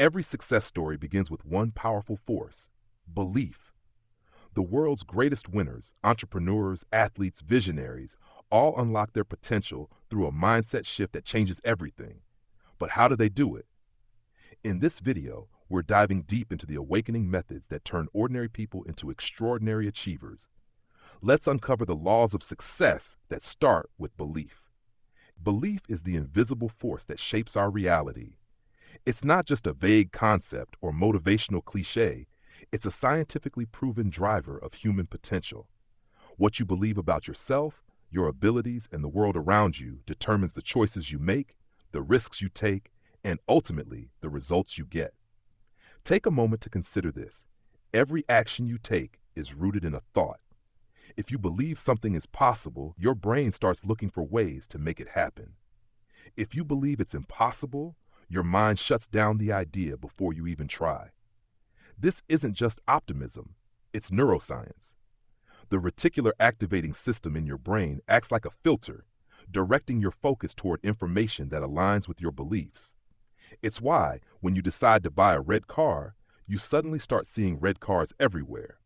Every success story begins with one powerful force: belief. The world's greatest winners, entrepreneurs, athletes, visionaries, all unlock their potential through a mindset shift that changes everything. But how do they do it? In this video, we're diving deep into the awakening methods that turn ordinary people into extraordinary achievers. Let's uncover the laws of success that start with belief. Belief is the invisible force that shapes our reality. It's not just a vague concept or motivational cliche, it's a scientifically proven driver of human potential. What you believe about yourself, your abilities, and the world around you determines the choices you make, the risks you take, and ultimately the results you get. Take a moment to consider this. Every action you take is rooted in a thought. If you believe something is possible, your brain starts looking for ways to make it happen. If you believe it's impossible, your mind shuts down the idea before you even try. This isn't just optimism, it's neuroscience. The reticular activating system in your brain acts like a filter, directing your focus toward information that aligns with your beliefs. It's why, when you decide to buy a red car, you suddenly start seeing red cars everywhere.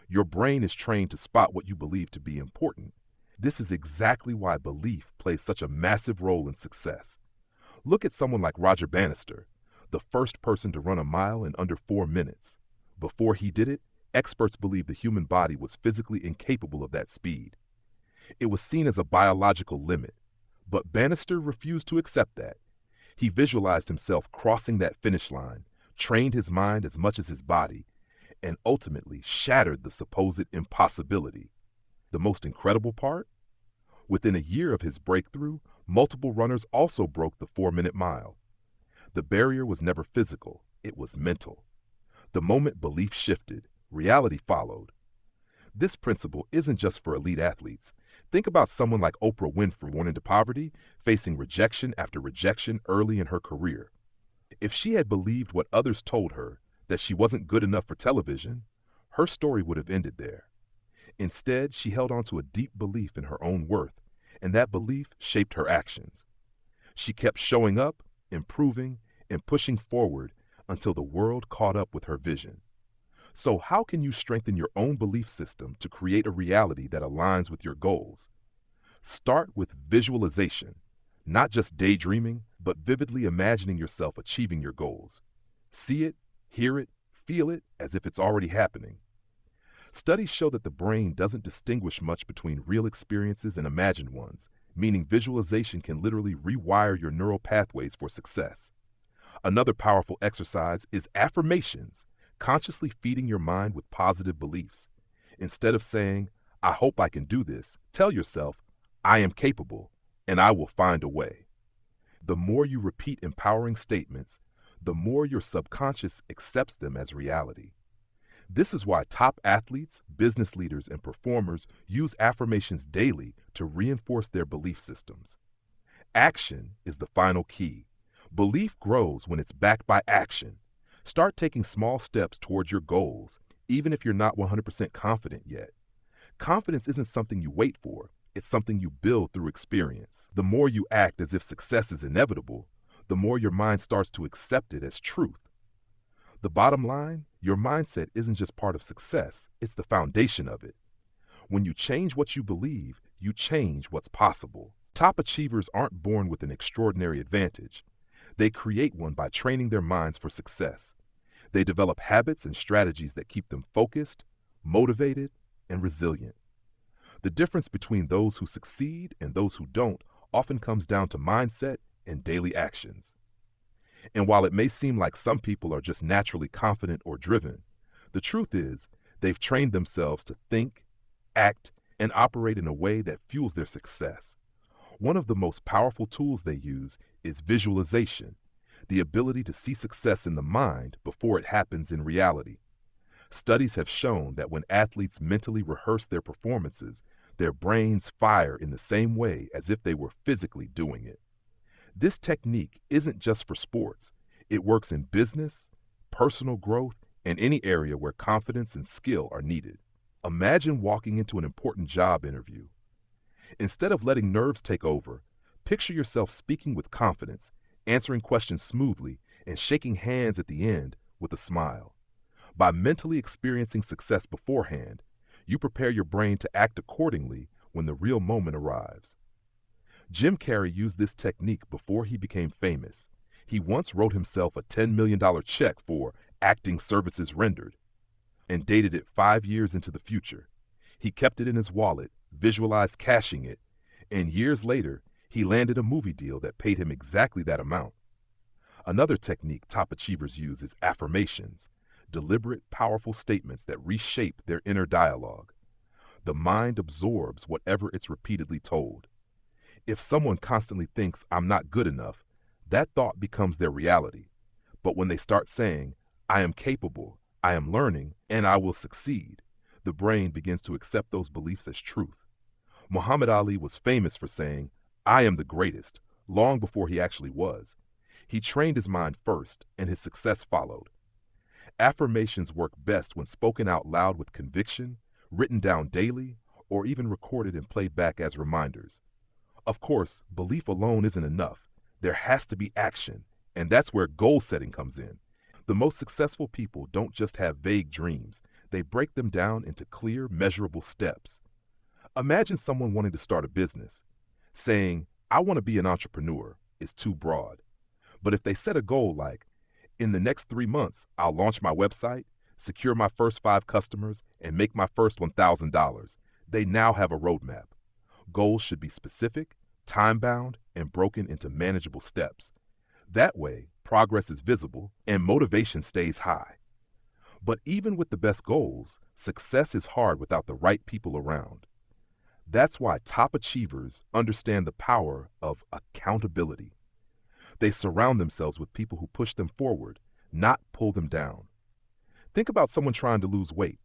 Your brain is trained to spot what you believe to be important. This is exactly why belief plays such a massive role in success. Look at someone like Roger Bannister, the first person to run a mile in under 4 minutes. Before he did it, experts believed the human body was physically incapable of that speed. It was seen as a biological limit, but Bannister refused to accept that. He visualized himself crossing that finish line, trained his mind as much as his body, and ultimately shattered the supposed impossibility. The most incredible part? Within a year of his breakthrough, multiple runners also broke the 4-minute mile. The barrier was never physical, it was mental. The moment belief shifted, reality followed. This principle isn't just for elite athletes. Think about someone like Oprah Winfrey, born into poverty, facing rejection after rejection early in her career. If she had believed what others told her, that she wasn't good enough for television, her story would have ended there. Instead, she held on to a deep belief in her own worth, and that belief shaped her actions. She kept showing up, improving, and pushing forward until the world caught up with her vision. So how can you strengthen your own belief system to create a reality that aligns with your goals? Start with visualization, not just daydreaming, but vividly imagining yourself achieving your goals. See it, hear it, feel it as if it's already happening. Studies show that the brain doesn't distinguish much between real experiences and imagined ones, meaning visualization can literally rewire your neural pathways for success. Another powerful exercise is affirmations, consciously feeding your mind with positive beliefs. Instead of saying, "I hope I can do this," tell yourself, "I am capable, and I will find a way." The more you repeat empowering statements, the more your subconscious accepts them as reality. This is why top athletes, business leaders, and performers use affirmations daily to reinforce their belief systems. Action is the final key. Belief grows when it's backed by action. Start taking small steps towards your goals, even if you're not 100% confident yet. Confidence isn't something you wait for, it's something you build through experience. The more you act as if success is inevitable, the more your mind starts to accept it as truth. The bottom line, your mindset isn't just part of success, it's the foundation of it. When you change what you believe, you change what's possible. Top achievers aren't born with an extraordinary advantage. They create one by training their minds for success. They develop habits and strategies that keep them focused, motivated, and resilient. The difference between those who succeed and those who don't often comes down to mindset and daily actions. And while it may seem like some people are just naturally confident or driven, the truth is they've trained themselves to think, act, and operate in a way that fuels their success. One of the most powerful tools they use is visualization, the ability to see success in the mind before it happens in reality. Studies have shown that when athletes mentally rehearse their performances, their brains fire in the same way as if they were physically doing it. This technique isn't just for sports. It works in business, personal growth, and any area where confidence and skill are needed. Imagine walking into an important job interview. Instead of letting nerves take over, picture yourself speaking with confidence, answering questions smoothly, and shaking hands at the end with a smile. By mentally experiencing success beforehand, you prepare your brain to act accordingly when the real moment arrives. Jim Carrey used this technique before he became famous. He once wrote himself a $10 million check for acting services rendered and dated it 5 years into the future. He kept it in his wallet, visualized cashing it, and years later, he landed a movie deal that paid him exactly that amount. Another technique top achievers use is affirmations, deliberate, powerful statements that reshape their inner dialogue. The mind absorbs whatever it's repeatedly told. If someone constantly thinks, "I'm not good enough," that thought becomes their reality. But when they start saying, "I am capable, I am learning, and I will succeed," the brain begins to accept those beliefs as truth. Muhammad Ali was famous for saying, "I am the greatest," long before he actually was. He trained his mind first, and his success followed. Affirmations work best when spoken out loud with conviction, written down daily, or even recorded and played back as reminders. Of course, belief alone isn't enough. There has to be action, and that's where goal setting comes in. The most successful people don't just have vague dreams, they break them down into clear, measurable steps. Imagine someone wanting to start a business. Saying, "I want to be an entrepreneur," is too broad. But if they set a goal like, "In the next 3 months, I'll launch my website, secure my first 5 customers, and make my first $1,000, they now have a roadmap. Goals should be specific, time-bound, and broken into manageable steps. That way, progress is visible and motivation stays high. But even with the best goals, success is hard without the right people around. That's why top achievers understand the power of accountability. They surround themselves with people who push them forward, not pull them down. Think about someone trying to lose weight.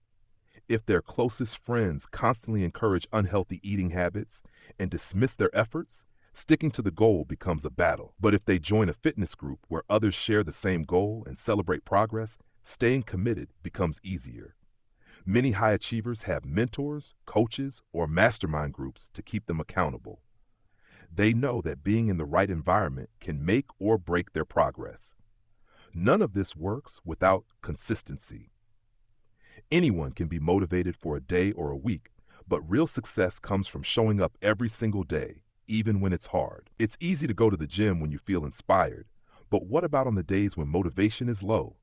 If their closest friends constantly encourage unhealthy eating habits and dismiss their efforts, sticking to the goal becomes a battle. But if they join a fitness group where others share the same goal and celebrate progress, staying committed becomes easier. Many high achievers have mentors, coaches, or mastermind groups to keep them accountable. They know that being in the right environment can make or break their progress. None of this works without consistency. Anyone can be motivated for a day or a week, but real success comes from showing up every single day, even when it's hard. It's easy to go to the gym when you feel inspired, but what about on the days when motivation is low?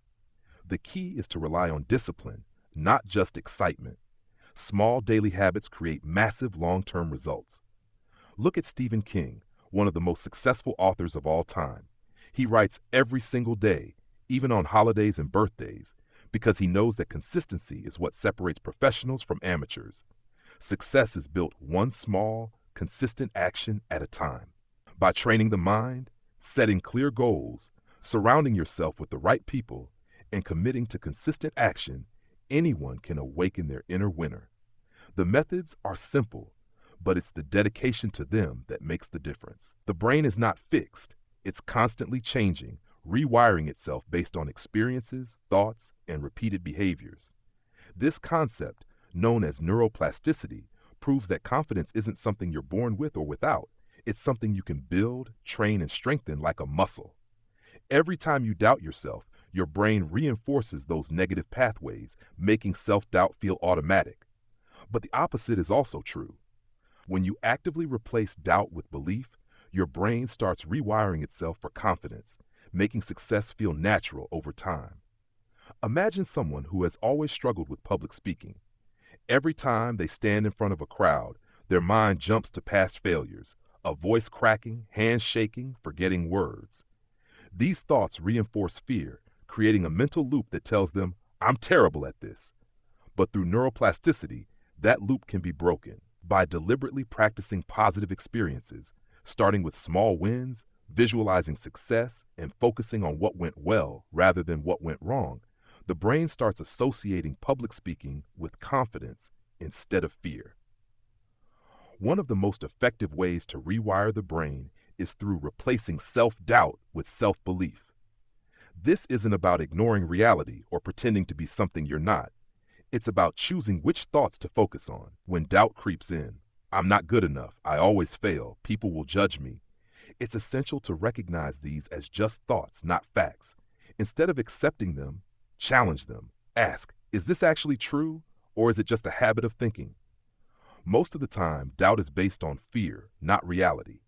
The key is to rely on discipline, not just excitement. Small daily habits create massive long-term results. Look at Stephen King, one of the most successful authors of all time. He writes every single day, even on holidays and birthdays, because he knows that consistency is what separates professionals from amateurs. Success is built one small, consistent action at a time. By training the mind, setting clear goals, surrounding yourself with the right people, and committing to consistent action, anyone can awaken their inner winner. The methods are simple, but it's the dedication to them that makes the difference. The brain is not fixed. It's constantly changing, rewiring itself based on experiences, thoughts, and repeated behaviors. This concept, known as neuroplasticity, proves that confidence isn't something you're born with or without. It's something you can build, train, and strengthen like a muscle. Every time you doubt yourself, your brain reinforces those negative pathways, making self-doubt feel automatic. But the opposite is also true. When you actively replace doubt with belief, your brain starts rewiring itself for confidence, making success feel natural over time. Imagine someone who has always struggled with public speaking. Every time they stand in front of a crowd, their mind jumps to past failures, a voice cracking, hands shaking, forgetting words. These thoughts reinforce fear, creating a mental loop that tells them, "I'm terrible at this." But through neuroplasticity, that loop can be broken. By deliberately practicing positive experiences, starting with small wins, visualizing success, and focusing on what went well rather than what went wrong, the brain starts associating public speaking with confidence instead of fear. One of the most effective ways to rewire the brain is through replacing self-doubt with self-belief. This isn't about ignoring reality or pretending to be something you're not. It's about choosing which thoughts to focus on. When doubt creeps in, "I'm not good enough, I always fail, people will judge me," it's essential to recognize these as just thoughts, not facts, Instead of accepting them, challenge them. Ask, is this actually true, or is it just a habit of thinking? Most of the time, doubt is based on fear, not reality.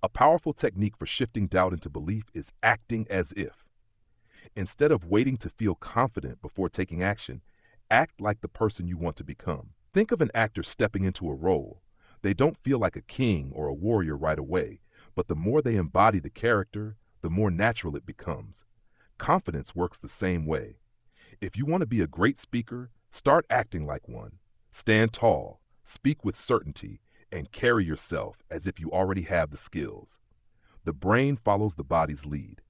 A powerful technique for shifting doubt into belief is acting as if. Instead of waiting to feel confident before taking action, act like the person you want to become. Think of an actor stepping into a role. They don't feel like a king or a warrior right away, but the more they embody the character, the more natural it becomes. Confidence works the same way. If you want to be a great speaker, start acting like one. Stand tall, speak with certainty, and carry yourself as if you already have the skills. The brain follows the body's lead.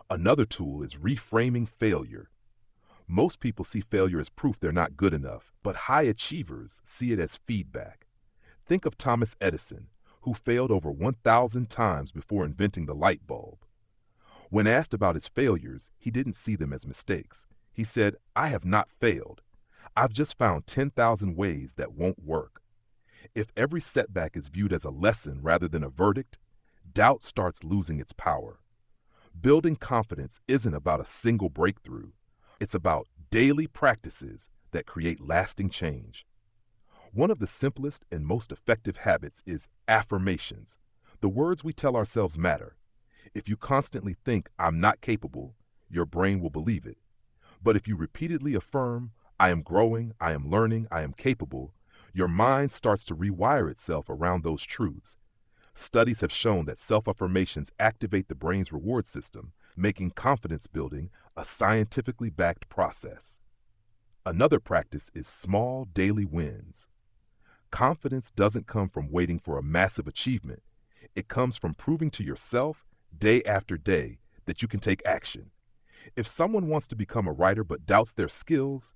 Another tool is reframing failure. Most people see failure as proof they're not good enough, but high achievers see it as feedback. Think of Thomas Edison, who failed over 1,000 times before inventing the light bulb. When asked about his failures, he didn't see them as mistakes. He said, "I have not failed. I've just found 10,000 ways that won't work." If every setback is viewed as a lesson rather than a verdict, doubt starts losing its power. Building confidence isn't about a single breakthrough. It's about daily practices that create lasting change. One of the simplest and most effective habits is affirmations. The words we tell ourselves matter. If you constantly think, "I'm not capable," your brain will believe it. But if you repeatedly affirm, "I am growing, I am learning, I am capable," your mind starts to rewire itself around those truths. Studies have shown that self-affirmations activate the brain's reward system, making confidence building a scientifically backed process. Another practice is small daily wins. Confidence doesn't come from waiting for a massive achievement. It comes from proving to yourself, day after day, that you can take action. If someone wants to become a writer but doubts their skills,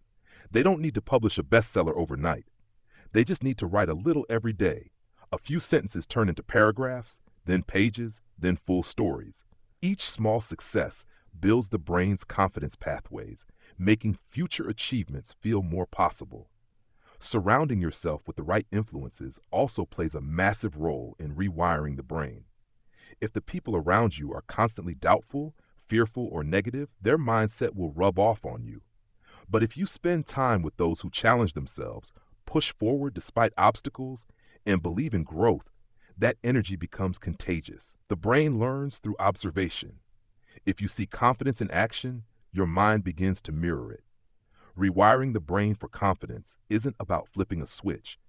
they don't need to publish a bestseller overnight. They just need to write a little every day. A few sentences turn into paragraphs, then pages, then full stories. Each small success builds the brain's confidence pathways, making future achievements feel more possible. Surrounding yourself with the right influences also plays a massive role in rewiring the brain. If the people around you are constantly doubtful, fearful, or negative, their mindset will rub off on you. But if you spend time with those who challenge themselves, push forward despite obstacles, and believe in growth, that energy becomes contagious. The brain learns through observation. If you see confidence in action, your mind begins to mirror it. Rewiring the brain for confidence isn't about flipping a switch.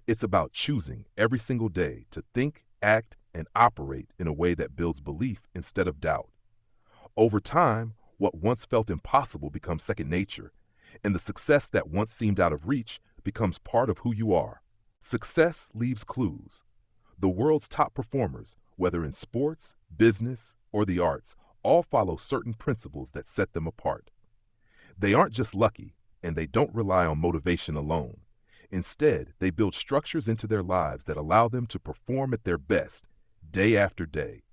It's about choosing every single day to think, act, and operate in a way that builds belief instead of doubt. Over time, what once felt impossible becomes second nature, and the success that once seemed out of reach becomes part of who you are. Success leaves clues. The world's top performers, whether in sports, business, or the arts, all follow certain principles that set them apart. They aren't just lucky, and they don't rely on motivation alone. Instead, they build structures into their lives that allow them to perform at their best, day after day.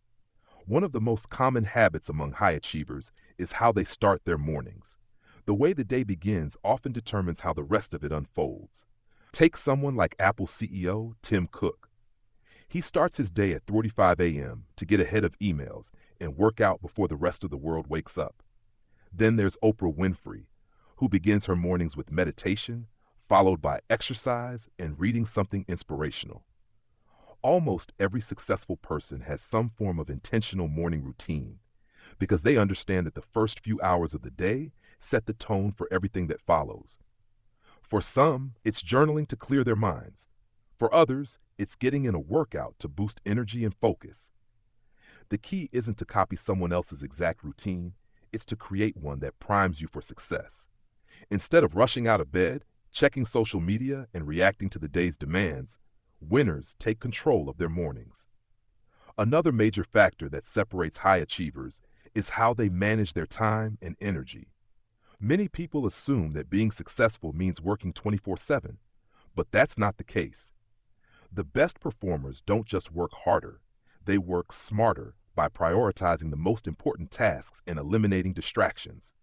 One of the most common habits among high achievers is how they start their mornings. The way the day begins often determines how the rest of it unfolds. Take someone like Apple CEO Tim Cook. He starts his day at 4:45 a.m. to get ahead of emails and work out before the rest of the world wakes up. Then there's Oprah Winfrey, who begins her mornings with meditation, followed by exercise and reading something inspirational. Almost every successful person has some form of intentional morning routine because they understand that the first few hours of the day set the tone for everything that follows. For some, it's journaling to clear their minds. For others, it's getting in a workout to boost energy and focus. The key isn't to copy someone else's exact routine, it's to create one that primes you for success. Instead of rushing out of bed, checking social media, and reacting to the day's demands, winners take control of their mornings. Another major factor that separates high achievers is how they manage their time and energy. Many people assume that being successful means working 24/7, but that's not the case. The best performers don't just work harder, they work smarter by prioritizing the most important tasks and eliminating distractions.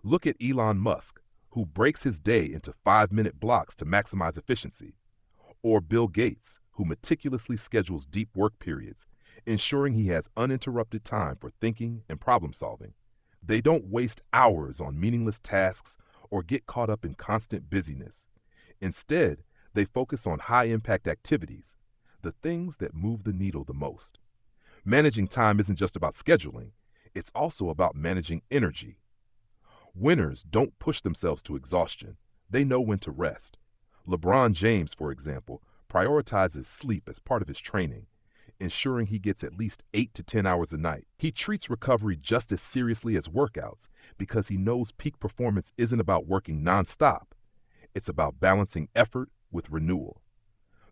Look at Elon Musk, who breaks his day into 5-minute blocks to maximize efficiency, or Bill Gates, who meticulously schedules deep work periods, ensuring he has uninterrupted time for thinking and problem solving. They don't waste hours on meaningless tasks or get caught up in constant busyness. Instead, they focus on high-impact activities, the things that move the needle the most. Managing time isn't just about scheduling, it's also about managing energy. Winners don't push themselves to exhaustion. They know when to rest. LeBron James, for example, prioritizes sleep as part of his training, ensuring he gets at least 8 to 10 hours a night. He treats recovery just as seriously as workouts because he knows peak performance isn't about working nonstop. It's about balancing effort with renewal.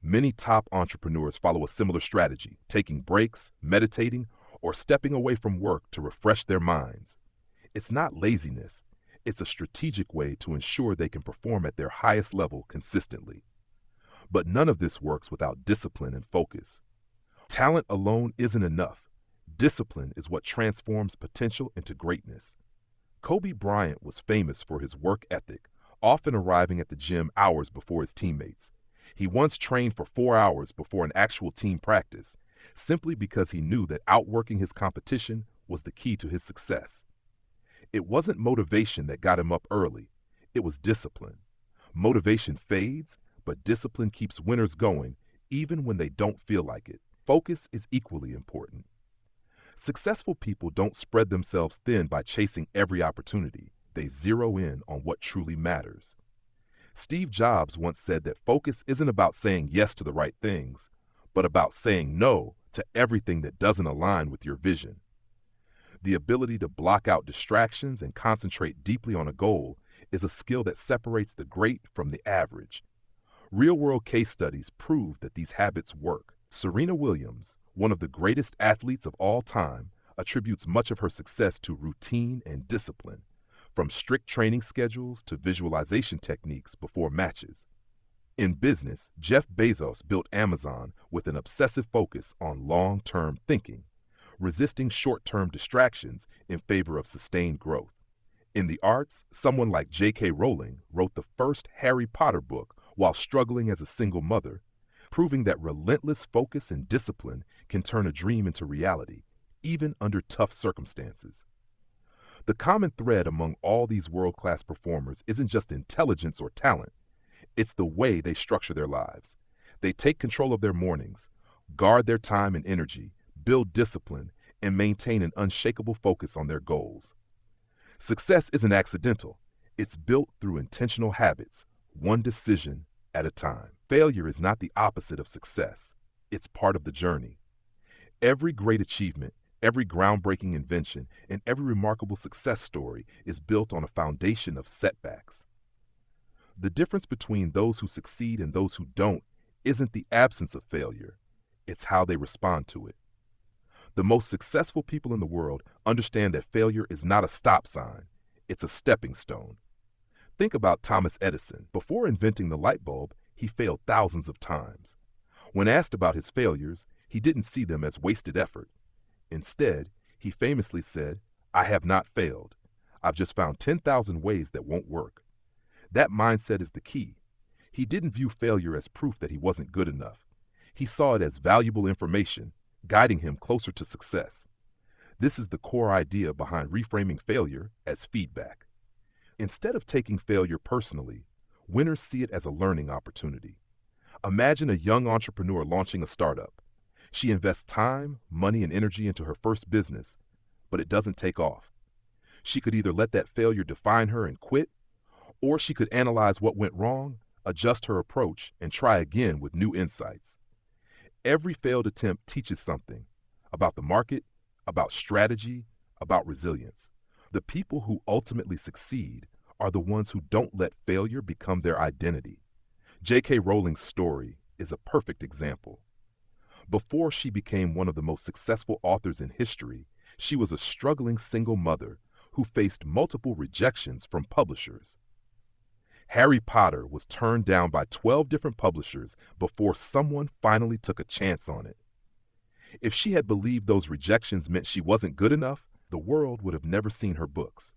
Many top entrepreneurs follow a similar strategy, taking breaks, meditating, or stepping away from work to refresh their minds. It's not laziness. It's a strategic way to ensure they can perform at their highest level consistently. But none of this works without discipline and focus. Talent alone isn't enough. Discipline is what transforms potential into greatness. Kobe Bryant was famous for his work ethic, often arriving at the gym hours before his teammates. He once trained for 4 hours before an actual team practice, simply because he knew that outworking his competition was the key to his success. It wasn't motivation that got him up early. It was discipline. Motivation fades, but discipline keeps winners going even when they don't feel like it. Focus is equally important. Successful people don't spread themselves thin by chasing every opportunity. They zero in on what truly matters. Steve Jobs once said that focus isn't about saying yes to the right things, but about saying no to everything that doesn't align with your vision. The ability to block out distractions and concentrate deeply on a goal is a skill that separates the great from the average. Real-world case studies prove that these habits work. Serena Williams, one of the greatest athletes of all time, attributes much of her success to routine and discipline, from strict training schedules to visualization techniques before matches. In business, Jeff Bezos built Amazon with an obsessive focus on long-term thinking, resisting short-term distractions in favor of sustained growth. In the arts, someone like J.K. Rowling wrote the first Harry Potter book while struggling as a single mother, proving that relentless focus and discipline can turn a dream into reality, even under tough circumstances. The common thread among all these world-class performers isn't just intelligence or talent, it's the way they structure their lives. They take control of their mornings, guard their time and energy, build discipline, and maintain an unshakable focus on their goals. Success isn't accidental. It's built through intentional habits, one decision at a time. Failure is not the opposite of success. It's part of the journey. Every great achievement, every groundbreaking invention, and every remarkable success story is built on a foundation of setbacks. The difference between those who succeed and those who don't isn't the absence of failure. It's how they respond to it. The most successful people in the world understand that failure is not a stop sign, it's a stepping stone. Think about Thomas Edison. Before inventing the light bulb, he failed thousands of times. When asked about his failures, he didn't see them as wasted effort. Instead, he famously said, "I have not failed. I've just found 10,000 ways that won't work." That mindset is the key. He didn't view failure as proof that he wasn't good enough. He saw it as valuable information, guiding him closer to success. This is the core idea behind reframing failure as feedback. Instead of taking failure personally, winners see it as a learning opportunity. Imagine a young entrepreneur launching a startup. She invests time, money, and energy into her first business, but it doesn't take off. She could either let that failure define her and quit, or she could analyze what went wrong, adjust her approach, and try again with new insights. Every failed attempt teaches something about the market, about strategy, about resilience. The people who ultimately succeed are the ones who don't let failure become their identity. J.K. Rowling's story is a perfect example. Before she became one of the most successful authors in history, she was a struggling single mother who faced multiple rejections from publishers. Harry Potter was turned down by 12 different publishers before someone finally took a chance on it. If she had believed those rejections meant she wasn't good enough, the world would have never seen her books.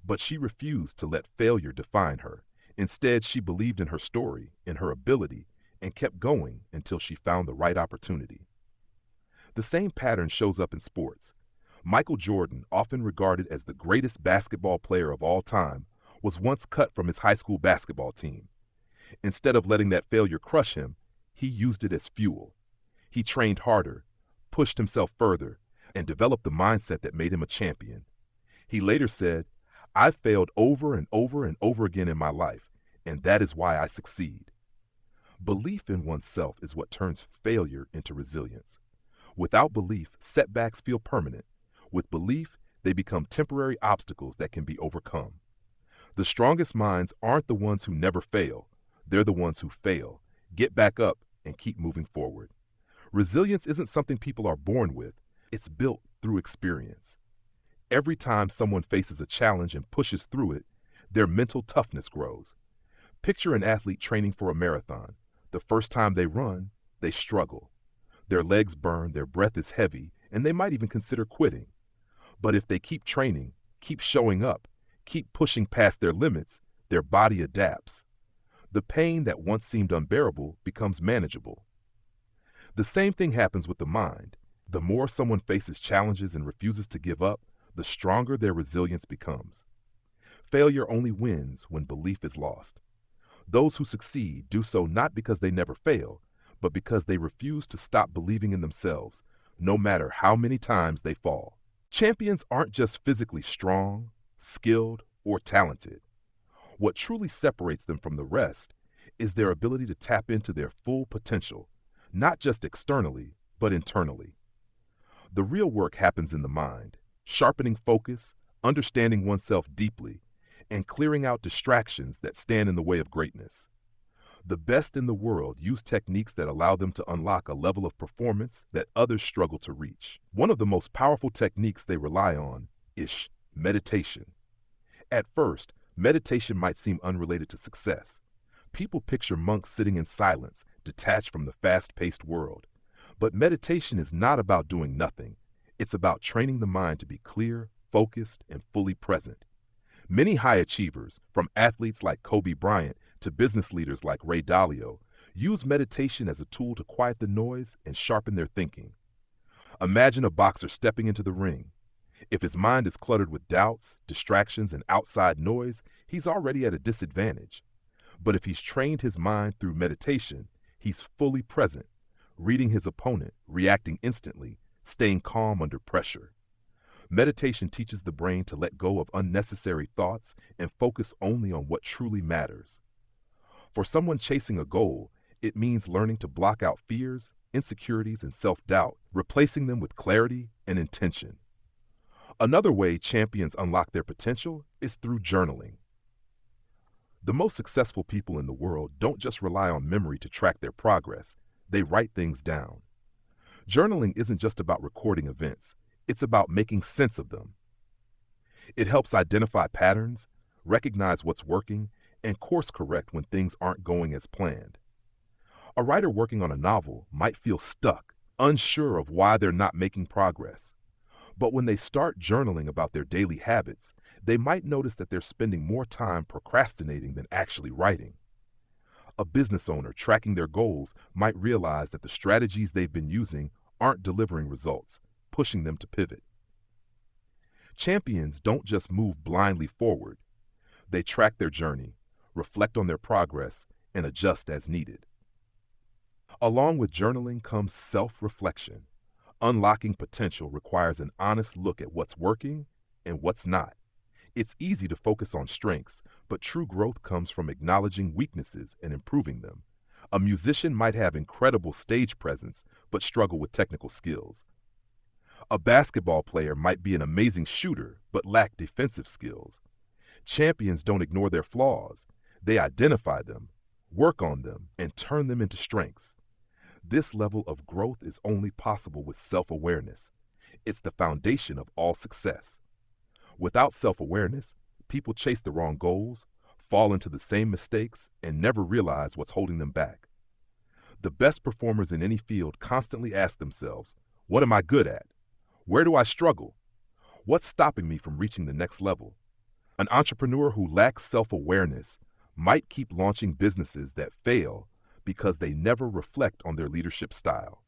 But she refused to let failure define her. Instead, she believed in her story, in her ability, and kept going until she found the right opportunity. The same pattern shows up in sports. Michael Jordan, often regarded as the greatest basketball player of all time, was once cut from his high school basketball team. Instead of letting that failure crush him, he used it as fuel. He trained harder, pushed himself further, and developed the mindset that made him a champion. He later said, "I've failed over and over and over again in my life, and that is why I succeed." Belief in oneself is what turns failure into resilience. Without belief, setbacks feel permanent. With belief, they become temporary obstacles that can be overcome. The strongest minds aren't the ones who never fail. They're the ones who fail, get back up, and keep moving forward. Resilience isn't something people are born with. It's built through experience. Every time someone faces a challenge and pushes through it, their mental toughness grows. Picture an athlete training for a marathon. The first time they run, they struggle. Their legs burn, their breath is heavy, and they might even consider quitting. But if they keep training, keep showing up, keep pushing past their limits, their body adapts. The pain that once seemed unbearable becomes manageable. The same thing happens with the mind. The more someone faces challenges and refuses to give up, the stronger their resilience becomes. Failure only wins when belief is lost. Those who succeed do so not because they never fail, but because they refuse to stop believing in themselves, no matter how many times they fall. Champions aren't just physically strong, skilled, or talented. What truly separates them from the rest is their ability to tap into their full potential, not just externally, but internally. The real work happens in the mind, sharpening focus, understanding oneself deeply, and clearing out distractions that stand in the way of greatness. The best in the world use techniques that allow them to unlock a level of performance that others struggle to reach. One of the most powerful techniques they rely on is meditation. At first, meditation might seem unrelated to success. People picture monks sitting in silence, detached from the fast-paced world. But meditation is not about doing nothing. It's about training the mind to be clear, focused, and fully present. Many high achievers, from athletes like Kobe Bryant to business leaders like Ray Dalio, use meditation as a tool to quiet the noise and sharpen their thinking. Imagine a boxer stepping into the ring. If his mind is cluttered with doubts, distractions, and outside noise, he's already at a disadvantage. But if he's trained his mind through meditation, he's fully present, reading his opponent, reacting instantly, staying calm under pressure. Meditation teaches the brain to let go of unnecessary thoughts and focus only on what truly matters. For someone chasing a goal, it means learning to block out fears, insecurities, and self-doubt, replacing them with clarity and intention. Another way champions unlock their potential is through journaling. The most successful people in the world don't just rely on memory to track their progress, they write things down. Journaling isn't just about recording events, it's about making sense of them. It helps identify patterns, recognize what's working, and course correct when things aren't going as planned. A writer working on a novel might feel stuck, unsure of why they're not making progress. But when they start journaling about their daily habits, they might notice that they're spending more time procrastinating than actually writing. A business owner tracking their goals might realize that the strategies they've been using aren't delivering results, pushing them to pivot. Champions don't just move blindly forward. They track their journey, reflect on their progress, and adjust as needed. Along with journaling comes self-reflection. Unlocking potential requires an honest look at what's working and what's not. It's easy to focus on strengths, but true growth comes from acknowledging weaknesses and improving them. A musician might have incredible stage presence, but struggle with technical skills. A basketball player might be an amazing shooter, but lack defensive skills. Champions don't ignore their flaws. They identify them, work on them, and turn them into strengths. This level of growth is only possible with self-awareness. It's the foundation of all success. Without self-awareness, people chase the wrong goals, fall into the same mistakes, and never realize what's holding them back. The best performers in any field constantly ask themselves, what am I good at? Where do I struggle? What's stopping me from reaching the next level? An entrepreneur who lacks self-awareness might keep launching businesses that fail because they never reflect on their leadership style.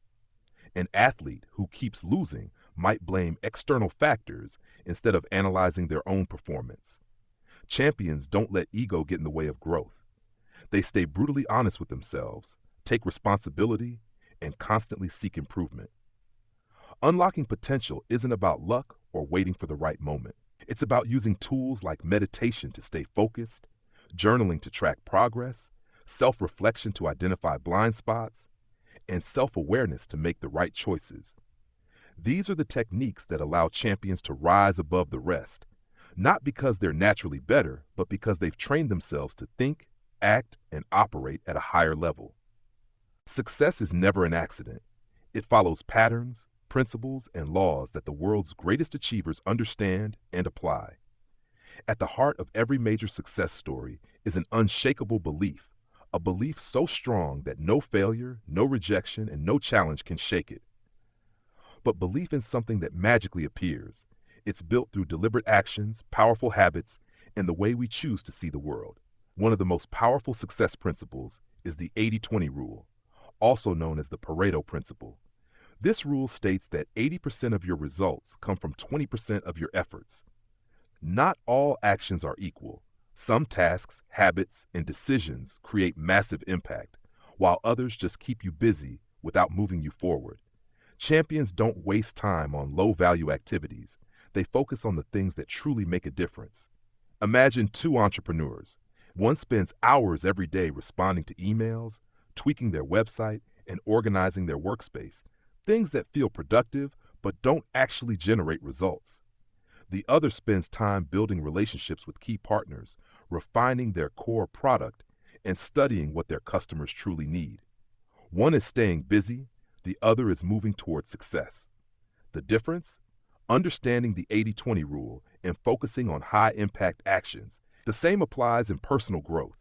An athlete who keeps losing might blame external factors instead of analyzing their own performance. Champions don't let ego get in the way of growth. They stay brutally honest with themselves, take responsibility, and constantly seek improvement. Unlocking potential isn't about luck or waiting for the right moment. It's about using tools like meditation to stay focused, journaling to track progress, self-reflection to identify blind spots, and self-awareness to make the right choices. These are the techniques that allow champions to rise above the rest, not because they're naturally better, but because they've trained themselves to think, act, and operate at a higher level. Success is never an accident. It follows patterns, principles, and laws that the world's greatest achievers understand and apply. At the heart of every major success story is an unshakable belief, a belief so strong that no failure, no rejection, and no challenge can shake it. But belief in something that magically appears. It's built through deliberate actions, powerful habits, and the way we choose to see the world. One of the most powerful success principles is the 80-20 rule, also known as the Pareto principle. This rule states that 80% of your results come from 20% of your efforts. Not all actions are equal. Some tasks, habits, and decisions create massive impact, while others just keep you busy without moving you forward. Champions don't waste time on low-value activities. They focus on the things that truly make a difference. Imagine two entrepreneurs. One spends hours every day responding to emails, tweaking their website, and organizing their workspace, things that feel productive but don't actually generate results. The other spends time building relationships with key partners, refining their core product, and studying what their customers truly need. One is staying busy, the other is moving towards success. The difference? Understanding the 80-20 rule and focusing on high-impact actions. The same applies in personal growth.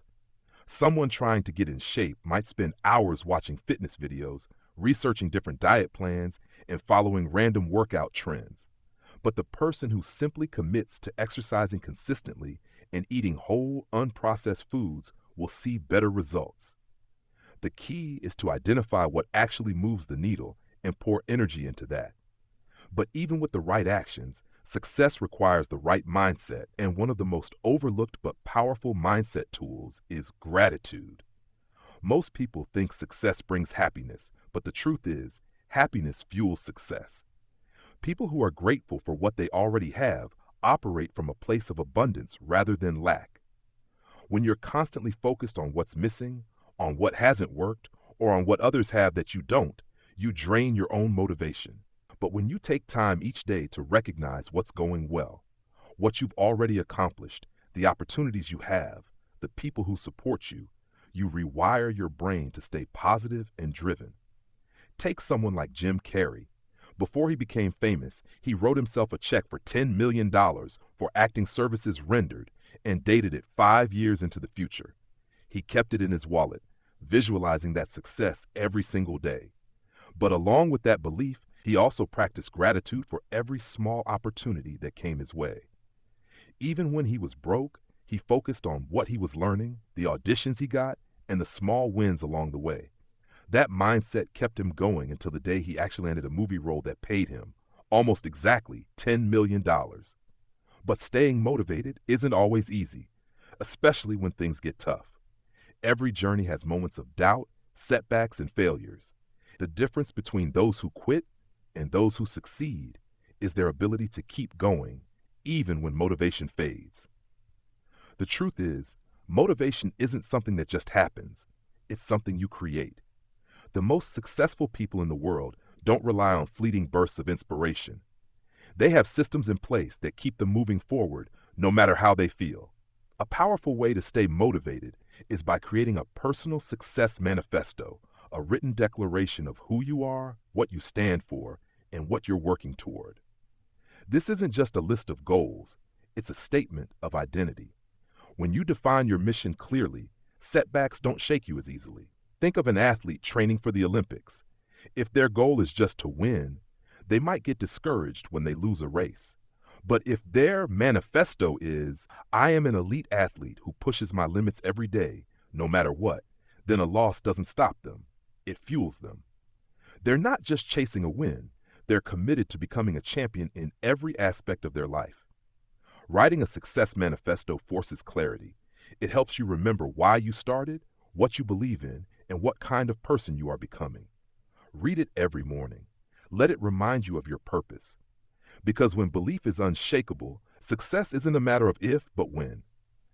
Someone trying to get in shape might spend hours watching fitness videos, researching different diet plans, and following random workout trends. But the person who simply commits to exercising consistently and eating whole, unprocessed foods will see better results. The key is to identify what actually moves the needle and pour energy into that. But even with the right actions, success requires the right mindset, and one of the most overlooked but powerful mindset tools is gratitude. Most people think success brings happiness, but the truth is, happiness fuels success. People who are grateful for what they already have operate from a place of abundance rather than lack. When you're constantly focused on what's missing, on what hasn't worked, or on what others have that you don't, you drain your own motivation. But when you take time each day to recognize what's going well, what you've already accomplished, the opportunities you have, the people who support you, you rewire your brain to stay positive and driven. Take someone like Jim Carrey. Before he became famous, he wrote himself a check for $10 million for acting services rendered and dated it 5 years into the future. He kept it in his wallet, visualizing that success every single day. But along with that belief, he also practiced gratitude for every small opportunity that came his way. Even when he was broke, he focused on what he was learning, the auditions he got, and the small wins along the way. That mindset kept him going until the day he actually landed a movie role that paid him almost exactly $10 million. But staying motivated isn't always easy, especially when things get tough. Every journey has moments of doubt, setbacks, and failures. The difference between those who quit and those who succeed is their ability to keep going, even when motivation fades. The truth is, motivation isn't something that just happens. It's something you create. The most successful people in the world don't rely on fleeting bursts of inspiration. They have systems in place that keep them moving forward no matter how they feel. A powerful way to stay motivated is by creating a personal success manifesto, a written declaration of who you are, what you stand for, and what you're working toward. This isn't just a list of goals, it's a statement of identity. When you define your mission clearly, setbacks don't shake you as easily. Think of an athlete training for the Olympics. If their goal is just to win, they might get discouraged when they lose a race. But if their manifesto is, I am an elite athlete who pushes my limits every day, no matter what, then a loss doesn't stop them. It fuels them. They're not just chasing a win. They're committed to becoming a champion in every aspect of their life. Writing a success manifesto forces clarity. It helps you remember why you started, what you believe in, and what kind of person you are becoming. Read it every morning. Let it remind you of your purpose. Because when belief is unshakable, success isn't a matter of if, but when.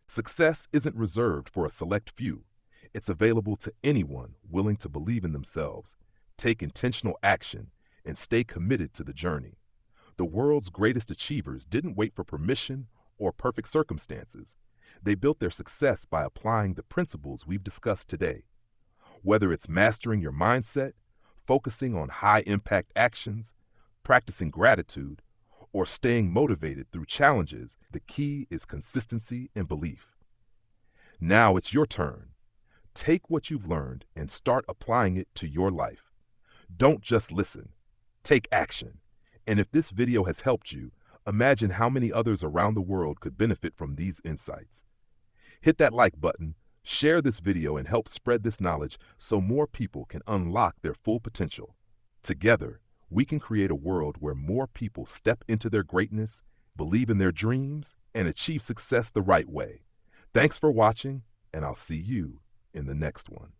Success isn't reserved for a select few. It's available to anyone willing to believe in themselves, take intentional action, and stay committed to the journey. The world's greatest achievers didn't wait for permission or perfect circumstances. They built their success by applying the principles we've discussed today. Whether it's mastering your mindset, focusing on high-impact actions, practicing gratitude, or staying motivated through challenges, the key is consistency and belief. Now it's your turn. Take what you've learned and start applying it to your life. Don't just listen. Take action. And if this video has helped you, imagine how many others around the world could benefit from these insights. Hit that like button, share this video, and help spread this knowledge so more people can unlock their full potential. Together, we can create a world where more people step into their greatness, believe in their dreams, and achieve success the right way. Thanks for watching, and I'll see you in the next one.